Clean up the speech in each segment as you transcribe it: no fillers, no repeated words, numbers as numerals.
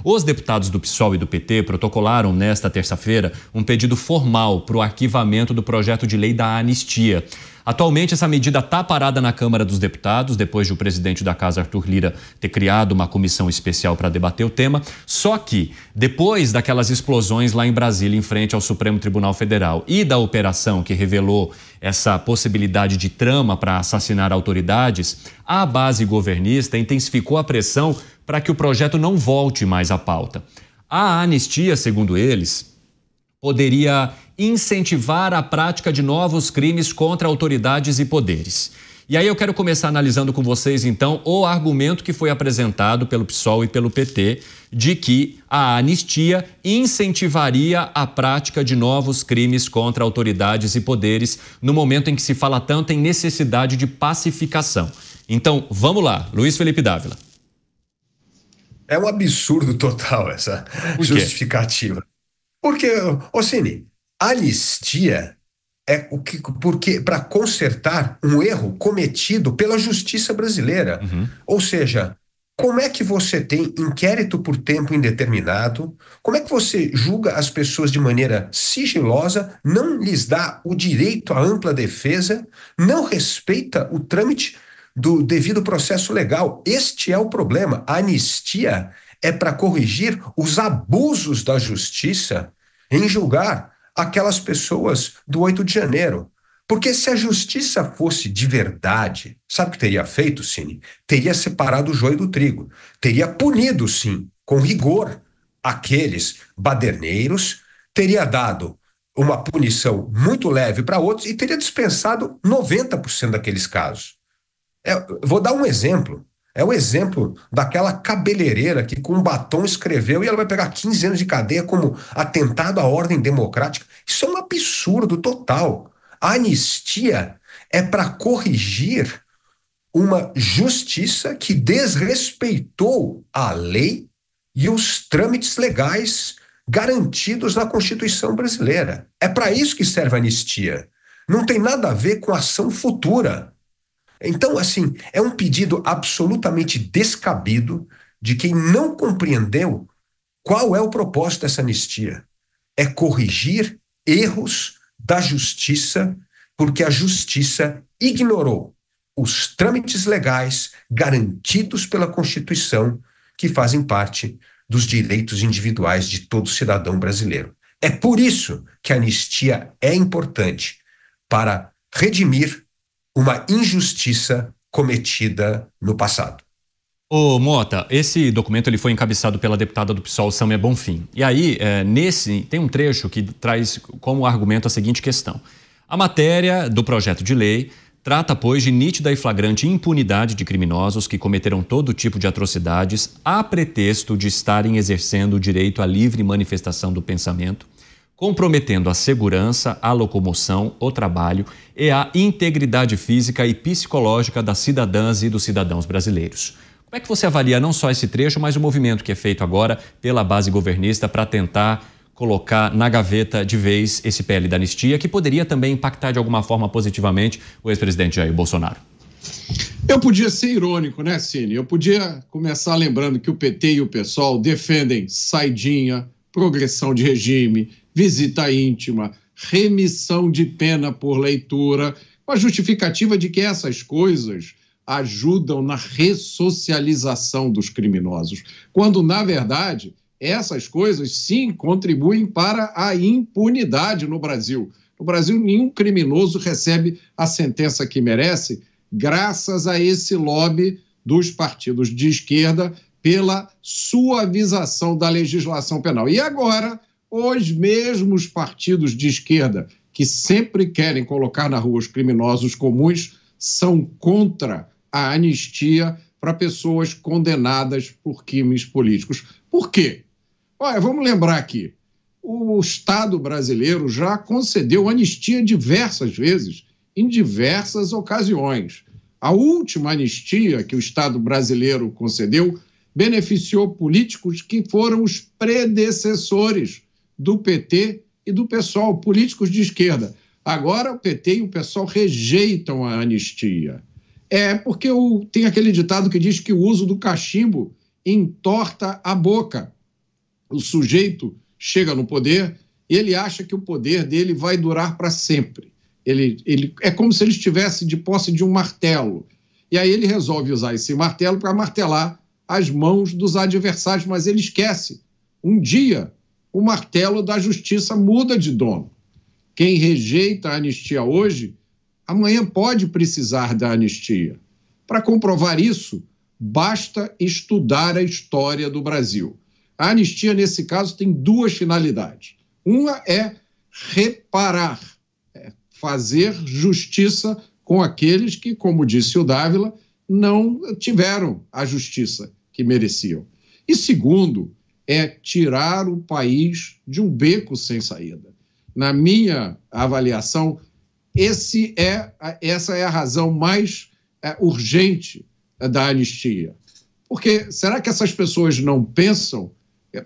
Os deputados do PSOL e do PT protocolaram nesta terça-feira um pedido formal para o arquivamento do projeto de lei da anistia. Atualmente, essa medida está parada na Câmara dos Deputados, depois de o presidente da Casa, Arthur Lira, ter criado uma comissão especial para debater o tema. Só que, depois daquelas explosões lá em Brasília, em frente ao Supremo Tribunal Federal, e da operação que revelou essa possibilidade de trama para assassinar autoridades, a base governista intensificou a pressão para que o projeto não volte mais à pauta. A anistia, segundo eles, poderia incentivar a prática de novos crimes contra autoridades e poderes. E aí eu quero começar analisando com vocês, então, o argumento que foi apresentado pelo PSOL e pelo PT de que a anistia incentivaria a prática de novos crimes contra autoridades e poderes no momento em que se fala tanto em necessidade de pacificação. Então, vamos lá, Luiz Felipe Dávila. É um absurdo total essa justificativa. Porque, Cini, anistia é porque para consertar um erro cometido pela justiça brasileira. Ou seja, como é que você tem inquérito por tempo indeterminado? Como é que você julga as pessoas de maneira sigilosa, não lhes dá o direito à ampla defesa, não respeita o trâmite do devido processo legal? Este é o problema. A anistia é para corrigir os abusos da justiça em julgar aquelas pessoas do 8 de janeiro. Porque se a justiça fosse de verdade, sabe o que teria feito, Cine? Teria separado o joio do trigo. Teria punido, sim, com rigor, aqueles baderneiros, teria dado uma punição muito leve para outros e teria dispensado 90% daqueles casos. Vou dar um exemplo. É o exemplo daquela cabeleireira que com um batom escreveu e ela vai pegar 15 anos de cadeia como atentado à ordem democrática. Isso é um absurdo total. A anistia é para corrigir uma justiça que desrespeitou a lei e os trâmites legais garantidos na Constituição brasileira. É para isso que serve a anistia. Não tem nada a ver com ação futura. Então, assim, é um pedido absolutamente descabido de quem não compreendeu qual é o propósito dessa anistia. É corrigir erros da justiça, porque a justiça ignorou os trâmites legais garantidos pela Constituição, que fazem parte dos direitos individuais de todo cidadão brasileiro. É por isso que a anistia é importante, para redimir uma injustiça cometida no passado. Ô Mota, esse documento ele foi encabeçado pela deputada do PSOL, Sâmia Bonfim. E aí, nesse tem um trecho que traz como argumento a seguinte questão. A matéria do projeto de lei trata, pois, de nítida e flagrante impunidade de criminosos que cometeram todo tipo de atrocidades a pretexto de estarem exercendo o direito à livre manifestação do pensamento, comprometendo a segurança, a locomoção, o trabalho e a integridade física e psicológica das cidadãs e dos cidadãos brasileiros. Como é que você avalia não só esse trecho, mas o movimento que é feito agora pela base governista para tentar colocar na gaveta de vez esse PL da anistia, que poderia também impactar de alguma forma positivamente o ex-presidente Jair Bolsonaro? Eu podia ser irônico, né, Cine? Eu podia começar lembrando que o PT e o PSOL defendem saidinha, progressão de regime, visita íntima, remissão de pena por leitura, com a justificativa de que essas coisas ajudam na ressocialização dos criminosos, quando, na verdade, essas coisas, sim, contribuem para a impunidade no Brasil. No Brasil, nenhum criminoso recebe a sentença que merece, graças a esse lobby dos partidos de esquerda pela suavização da legislação penal. E agora, os mesmos partidos de esquerda que sempre querem colocar na rua os criminosos comuns são contra a anistia para pessoas condenadas por crimes políticos. Por quê? Olha, vamos lembrar aqui, o Estado brasileiro já concedeu anistia diversas vezes, em diversas ocasiões. A última anistia que o Estado brasileiro concedeu beneficiou políticos que foram os predecessores do PT e do PSOL, políticos de esquerda. Agora o PT e o PSOL rejeitam a anistia. É porque tem aquele ditado que diz que o uso do cachimbo entorta a boca. O sujeito chega no poder e ele acha que o poder dele vai durar para sempre. Ele é como se ele estivesse de posse de um martelo. E aí ele resolve usar esse martelo para martelar as mãos dos adversários, mas ele esquece. Um dia, o martelo da justiça muda de dono. Quem rejeita a anistia hoje, amanhã pode precisar da anistia. Para comprovar isso, basta estudar a história do Brasil. A anistia, nesse caso, tem duas finalidades. Uma é reparar, fazer justiça com aqueles que, como disse o Dávila, não tiveram a justiça que mereciam. E segundo, é tirar o país de um beco sem saída. Na minha avaliação, essa é a razão mais urgente da anistia. Porque será que essas pessoas não pensam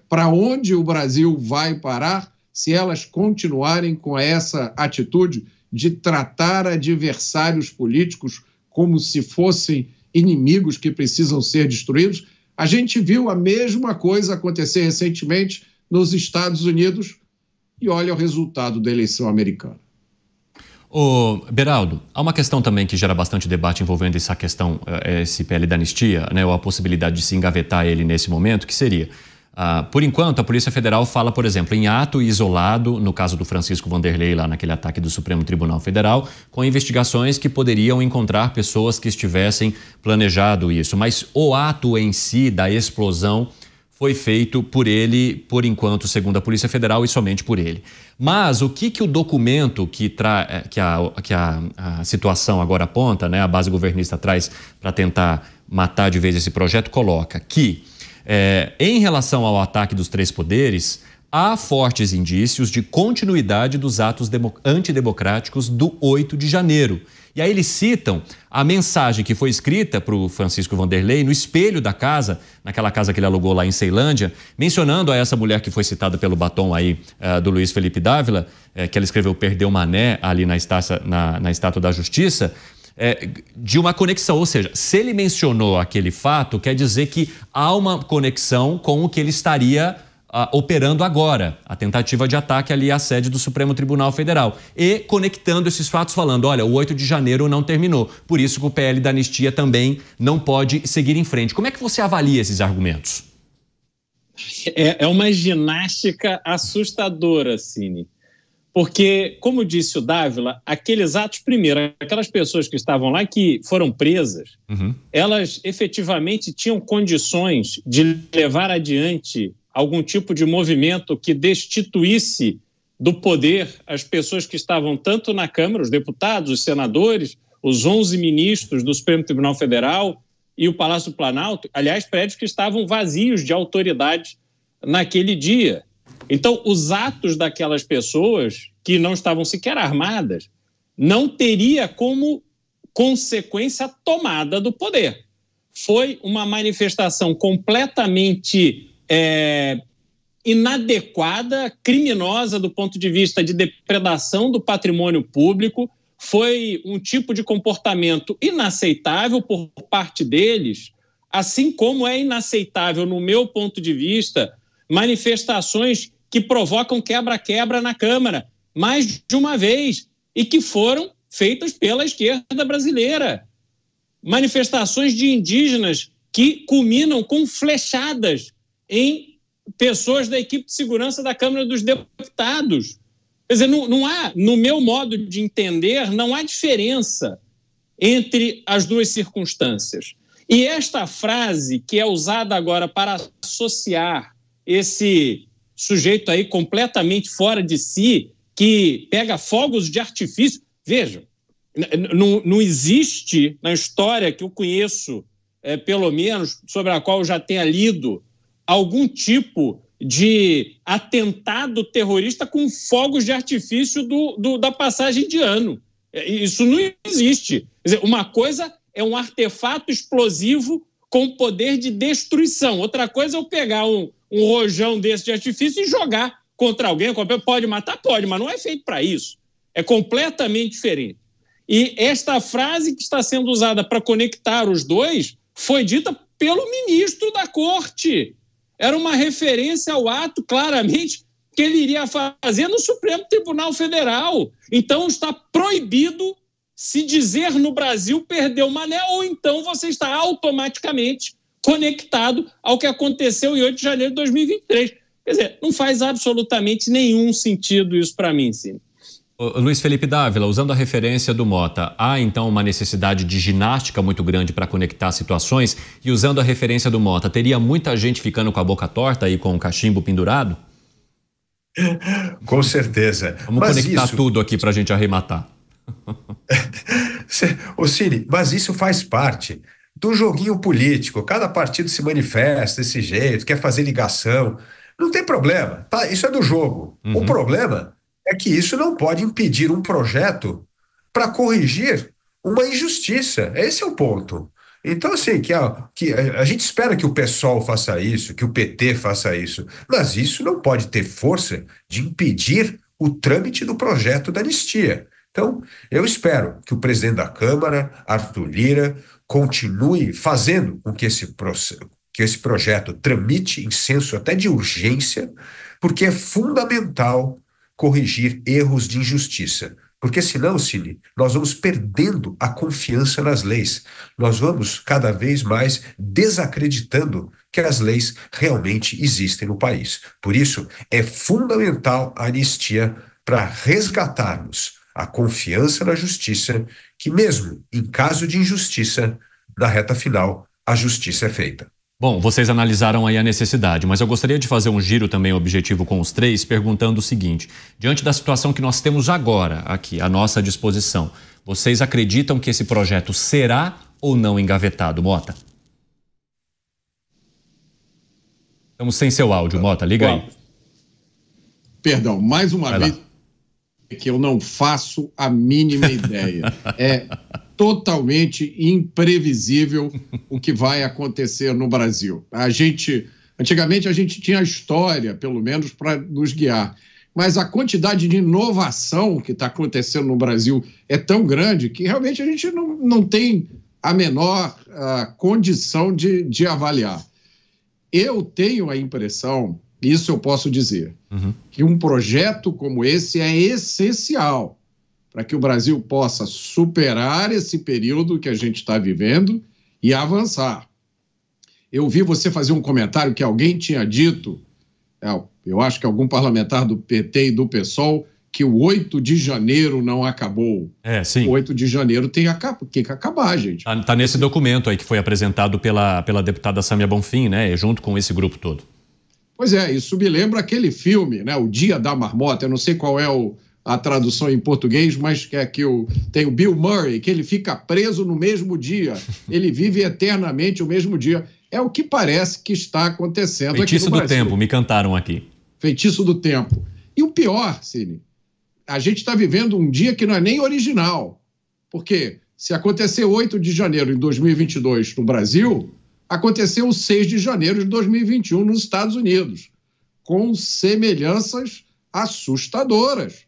para onde o Brasil vai parar se elas continuarem com essa atitude de tratar adversários políticos como se fossem inimigos que precisam ser destruídos? A gente viu a mesma coisa acontecer recentemente nos Estados Unidos e olha o resultado da eleição americana. Ô, Beraldo, há uma questão também que gera bastante debate envolvendo essa questão, esse PL da anistia, né, ou a possibilidade de se engavetar ele nesse momento, que seria... por enquanto, a Polícia Federal fala, por exemplo, em ato isolado, no caso do Francisco Vanderlei, lá naquele ataque do Supremo Tribunal Federal, com investigações que poderiam encontrar pessoas que estivessem planejado isso. Mas o ato em si da explosão foi feito por ele, por enquanto, segundo a Polícia Federal, e somente por ele. Mas o que o documento que a situação agora aponta, né, a base governista traz para tentar matar de vez esse projeto, coloca que... em relação ao ataque dos três poderes, há fortes indícios de continuidade dos atos antidemocráticos do 8 de janeiro. E aí eles citam a mensagem que foi escrita para o Francisco Vanderlei no espelho da casa, naquela casa que ele alugou lá em Ceilândia, mencionando a essa mulher que foi citada pelo batom aí do Luiz Felipe Dávila, que ela escreveu "Perdeu Mané" ali na Estátua da Justiça, de uma conexão, ou seja, se ele mencionou aquele fato, quer dizer que há uma conexão com o que ele estaria operando agora, a tentativa de ataque ali à sede do Supremo Tribunal Federal, e conectando esses fatos falando, olha, o 8 de janeiro não terminou, por isso que o PL da anistia também não pode seguir em frente. Como é que você avalia esses argumentos? É uma ginástica assustadora, Cine. Porque, como disse o Dávila, aqueles atos, primeiro, aquelas pessoas que estavam lá, que foram presas, elas efetivamente tinham condições de levar adiante algum tipo de movimento que destituísse do poder as pessoas que estavam tanto na Câmara, os deputados, os senadores, os 11 ministros do Supremo Tribunal Federal e o Palácio do Planalto, aliás, prédios que estavam vazios de autoridade naquele dia. Então, os atos daquelas pessoas que não estavam sequer armadas não teria como consequência a tomada do poder. Foi uma manifestação completamente inadequada, criminosa do ponto de vista de depredação do patrimônio público, foi um tipo de comportamento inaceitável por parte deles, assim como é inaceitável, no meu ponto de vista, manifestações que provocam quebra-quebra na Câmara, mais de uma vez, e que foram feitas pela esquerda brasileira. Manifestações de indígenas que culminam com flechadas em pessoas da equipe de segurança da Câmara dos Deputados. Quer dizer, não há, no meu modo de entender, não há diferença entre as duas circunstâncias. E esta frase que é usada agora para associar esse sujeito aí completamente fora de si, que pega fogos de artifício. Vejam, não existe na história que eu conheço, pelo menos, sobre a qual eu já tenha lido, algum tipo de atentado terrorista com fogos de artifício da passagem de ano. Isso não existe. Quer dizer, uma coisa é um artefato explosivo com poder de destruição. Outra coisa é eu pegar um rojão desse de artifício e jogar contra alguém. Pode matar? Pode, mas não é feito para isso. É completamente diferente. E esta frase que está sendo usada para conectar os dois foi dita pelo ministro da Corte. era uma referência ao ato, claramente, que ele iria fazer no Supremo Tribunal Federal. Então, está proibido se dizer no Brasil perdeu Mané, ou então você está automaticamente conectado ao que aconteceu em 8 de janeiro de 2023. Quer dizer, não faz absolutamente nenhum sentido isso para mim, sim. Luiz Felipe Dávila, usando a referência do Mota, há então uma necessidade de ginástica muito grande para conectar situações? E usando a referência do Mota, teria muita gente ficando com a boca torta e com o cachimbo pendurado? Com certeza. Vamos conectar tudo aqui para a gente arrematar. Ô Cine, mas isso faz parte do joguinho político. Cada partido se manifesta desse jeito, quer fazer ligação. Não tem problema, tá? Isso é do jogo. O problema é que isso não pode impedir um projeto para corrigir uma injustiça. Esse é o ponto. Então, assim, que a gente espera que o PSOL faça isso, que o PT faça isso, mas isso não pode ter força de impedir o trâmite do projeto da anistia. Então, eu espero que o presidente da Câmara, Arthur Lira, continue fazendo com que esse projeto tramite em senso até de urgência, porque é fundamental corrigir erros de injustiça. Porque senão, Cine, nós vamos perdendo a confiança nas leis. Nós vamos cada vez mais desacreditando que as leis realmente existem no país. Por isso, é fundamental a anistia para resgatarmos a confiança na justiça, que mesmo em caso de injustiça, na reta final, a justiça é feita. Bom, vocês analisaram aí a necessidade, mas eu gostaria de fazer um giro também objetivo com os três, perguntando o seguinte: diante da situação que nós temos agora aqui à nossa disposição, vocês acreditam que esse projeto será ou não engavetado, Mota? Estamos sem seu áudio, Mota, liga aí. Perdão, mais uma vez que eu não faço a mínima ideia. É totalmente imprevisível o que vai acontecer no Brasil. Antigamente a gente tinha a história, pelo menos, para nos guiar. Mas a quantidade de inovação que está acontecendo no Brasil é tão grande que realmente a gente não tem a menor condição de avaliar. Eu tenho a impressão, isso eu posso dizer, que um projeto como esse é essencial para que o Brasil possa superar esse período que a gente está vivendo e avançar. Eu vi você fazer um comentário que alguém tinha dito, eu acho que algum parlamentar do PT e do PSOL, que o 8 de janeiro não acabou. Sim. O 8 de janeiro tem que acabar, gente. Tá nesse documento aí que foi apresentado pela deputada Sâmia Bonfim, né, junto com esse grupo todo. Pois é, isso me lembra aquele filme, né, O Dia da Marmota. Eu não sei qual é a tradução em português, mas tem o Bill Murray, que ele fica preso no mesmo dia. Ele vive eternamente o mesmo dia. É o que parece que está acontecendo aqui no Brasil. Feitiço do tempo, me cantaram aqui. Feitiço do tempo. E o pior, Cine, a gente está vivendo um dia que não é nem original. Porque se acontecer 8 de janeiro de 2022 no Brasil, aconteceu o 6 de janeiro de 2021 nos Estados Unidos, com semelhanças assustadoras.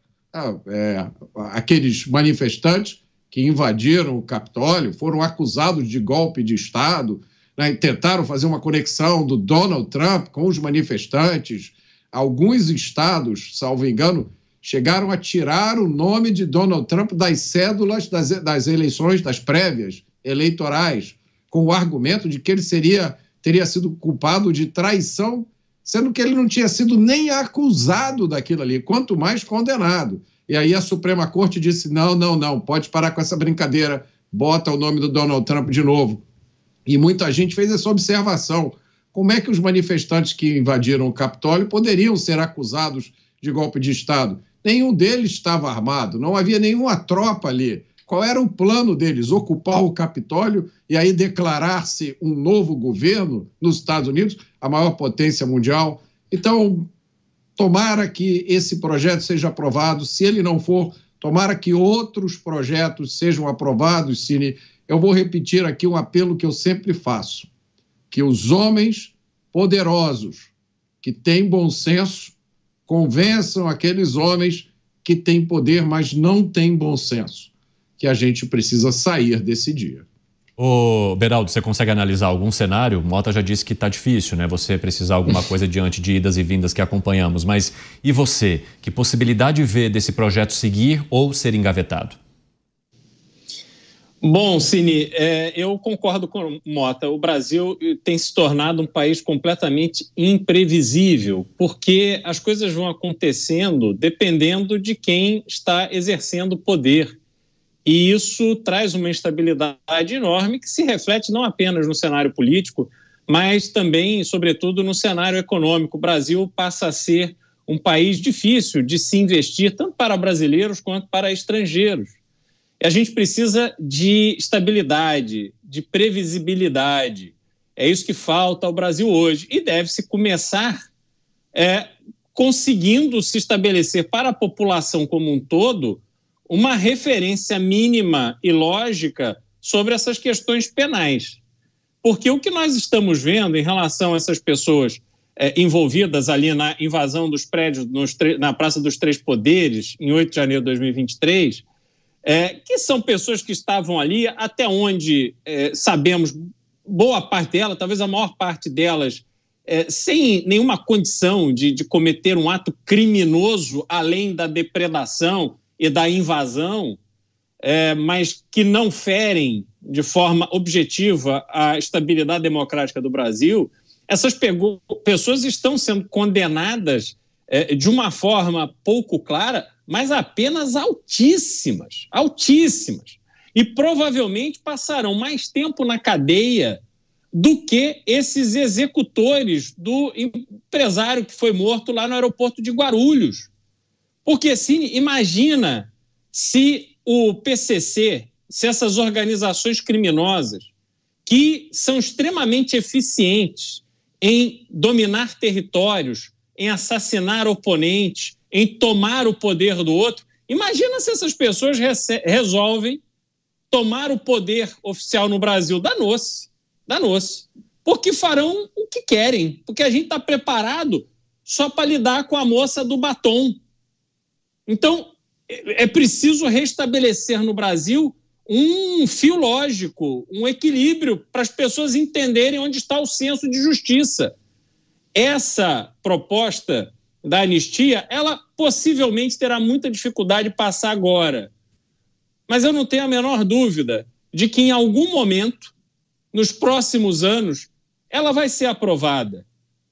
Aqueles manifestantes que invadiram o Capitólio foram acusados de golpe de Estado, né, e tentaram fazer uma conexão do Donald Trump com os manifestantes. Alguns estados, salvo engano, chegaram a tirar o nome de Donald Trump das cédulas das eleições, das prévias eleitorais, com o argumento de que ele teria sido culpado de traição, sendo que ele não tinha sido nem acusado daquilo ali, quanto mais condenado. E aí a Suprema Corte disse, não, pode parar com essa brincadeira, bota o nome do Donald Trump de novo. E muita gente fez essa observação. Como é que os manifestantes que invadiram o Capitólio poderiam ser acusados de golpe de Estado? Nenhum deles estava armado, não havia nenhuma tropa ali. Qual era o plano deles? Ocupar o Capitólio e aí declarar-se um novo governo nos Estados Unidos, a maior potência mundial? Então, tomara que esse projeto seja aprovado. Se ele não for, tomara que outros projetos sejam aprovados, Cine. Eu vou repetir aqui um apelo que eu sempre faço, que os homens poderosos que têm bom senso convençam aqueles homens que têm poder, mas não têm bom senso, que a gente precisa sair desse dia. Ô, Beraldo, você consegue analisar algum cenário? Mota já disse que está difícil, né? Você precisar alguma coisa diante de idas e vindas que acompanhamos. Mas e você? Que possibilidade vê desse projeto seguir ou ser engavetado? Bom, Cini, eu concordo com o Mota. O Brasil tem se tornado um país completamente imprevisível, porque as coisas vão acontecendo dependendo de quem está exercendo o poder. E isso traz uma instabilidade enorme que se reflete não apenas no cenário político, mas também, sobretudo, no cenário econômico. O Brasil passa a ser um país difícil de se investir, tanto para brasileiros quanto para estrangeiros. E a gente precisa de estabilidade, de previsibilidade. É isso que falta ao Brasil hoje. E deve-se começar conseguindo se estabelecer para a população como um todo uma referência mínima e lógica sobre essas questões penais. Porque o que nós estamos vendo em relação a essas pessoas envolvidas ali na invasão dos prédios na Praça dos Três Poderes, em 8 de janeiro de 2023, que são pessoas que estavam ali, até onde sabemos, boa parte delas, talvez a maior parte delas, sem nenhuma condição de cometer um ato criminoso além da depredação e da invasão, mas que não ferem de forma objetiva a estabilidade democrática do Brasil. Essas pessoas estão sendo condenadas de uma forma pouco clara, mas apenas altíssimas, altíssimas. E provavelmente passarão mais tempo na cadeia do que esses executores do empresário que foi morto lá no aeroporto de Guarulhos. Porque, assim, imagina se o PCC, se essas organizações criminosas, que são extremamente eficientes em dominar territórios, em assassinar oponentes, em tomar o poder do outro, imagina se essas pessoas resolvem tomar o poder oficial no Brasil. Danou-se, danou-se. Porque farão o que querem, porque a gente está preparado só para lidar com a moça do batom. Então, é preciso restabelecer no Brasil um fio lógico, um equilíbrio para as pessoas entenderem onde está o senso de justiça. Essa proposta da anistia, ela possivelmente terá muita dificuldade de passar agora. Mas eu não tenho a menor dúvida de que em algum momento, nos próximos anos, ela vai ser aprovada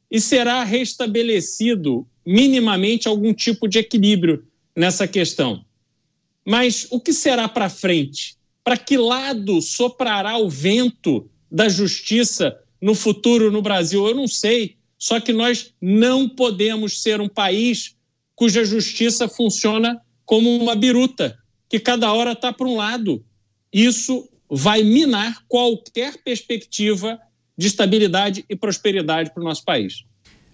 e será restabelecido minimamente algum tipo de equilíbrio nessa questão. Mas o que será para frente? Para que lado soprará o vento da justiça no futuro no Brasil? Eu não sei, só que nós não podemos ser um país cuja justiça funciona como uma biruta, que cada hora está para um lado. Isso vai minar qualquer perspectiva de estabilidade e prosperidade para o nosso país.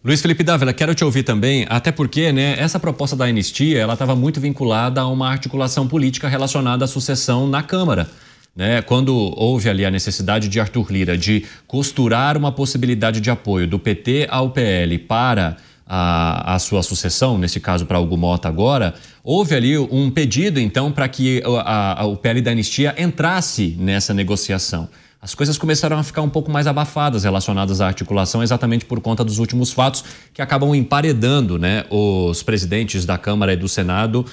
Luiz Felipe Dávila, quero te ouvir também, até porque, né, essa proposta da anistia, ela estava muito vinculada a uma articulação política relacionada à sucessão na Câmara. Né? Quando houve ali a necessidade de Arthur Lira de costurar uma possibilidade de apoio do PT ao PL para a sua sucessão, nesse caso para Hugo Mota agora, houve ali um pedido, então, para que o PL da anistia entrasse nessa negociação. As coisas começaram a ficar um pouco mais abafadas relacionadas à articulação, exatamente por conta dos últimos fatos que acabam emparedando, né, os presidentes da Câmara e do Senado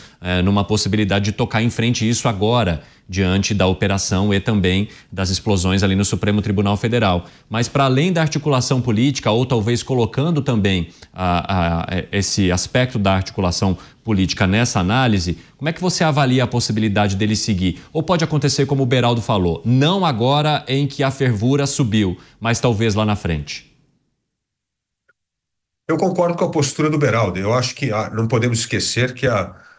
numa possibilidade de tocar em frente isso agora, diante da operação e também das explosões ali no Supremo Tribunal Federal. Mas para além da articulação política, ou talvez colocando também esse aspecto da articulação política nessa análise, como é que você avalia a possibilidade dele seguir? Ou pode acontecer como o Beraldo falou, não agora em que a fervura subiu, mas talvez lá na frente? Eu concordo com a postura do Beraldo. Eu acho que não podemos esquecer que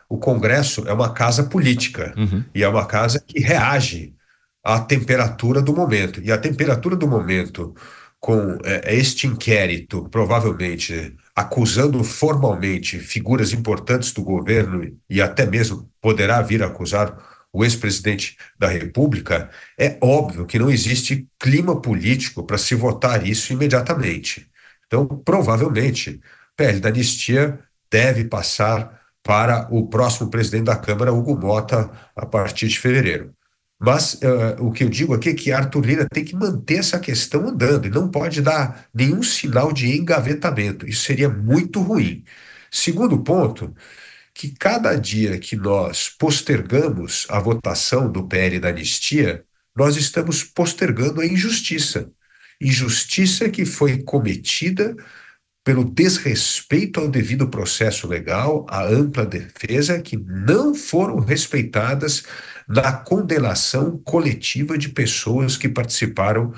o Congresso é uma casa política e é uma casa que reage à temperatura do momento. E a temperatura do momento, com este inquérito, provavelmente acusando formalmente figuras importantes do governo e até mesmo poderá vir a acusar o ex-presidente da República, é óbvio que não existe clima político para se votar isso imediatamente. Então, provavelmente, o PL da anistia deve passar para o próximo presidente da Câmara, Hugo Mota, a partir de fevereiro. Mas o que eu digo aqui é que Arthur Lira tem que manter essa questão andando e não pode dar nenhum sinal de engavetamento. Isso seria muito ruim. Segundo ponto, que cada dia que nós postergamos a votação do PL da anistia, nós estamos postergando a injustiça. Injustiça que foi cometida pelo desrespeito ao devido processo legal, à ampla defesa, que não foram respeitadas na condenação coletiva de pessoas que participaram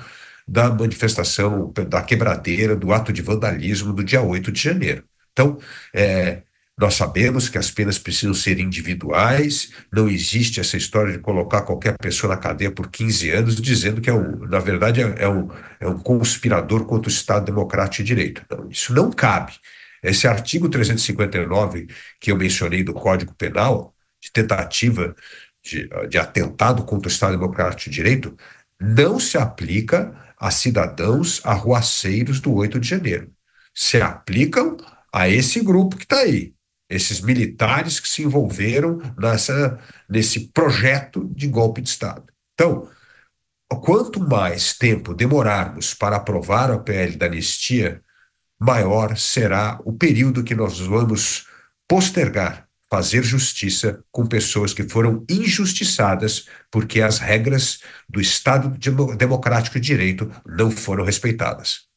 da manifestação, da quebradeira, do ato de vandalismo do dia 8 de janeiro. Então, nós sabemos que as penas precisam ser individuais, não existe essa história de colocar qualquer pessoa na cadeia por 15 anos dizendo que, na verdade, é um conspirador contra o Estado Democrático de Direito. Não, isso não cabe. Esse artigo 359 que eu mencionei do Código Penal, de tentativa de atentado contra o Estado Democrático de Direito, não se aplica a cidadãos arruaceiros do 8 de janeiro. Se aplicam a esse grupo que está aí. Esses militares que se envolveram nesse projeto de golpe de Estado. Então, quanto mais tempo demorarmos para aprovar o PL da anistia, maior será o período que nós vamos postergar fazer justiça com pessoas que foram injustiçadas porque as regras do Estado Democrático de Direito não foram respeitadas.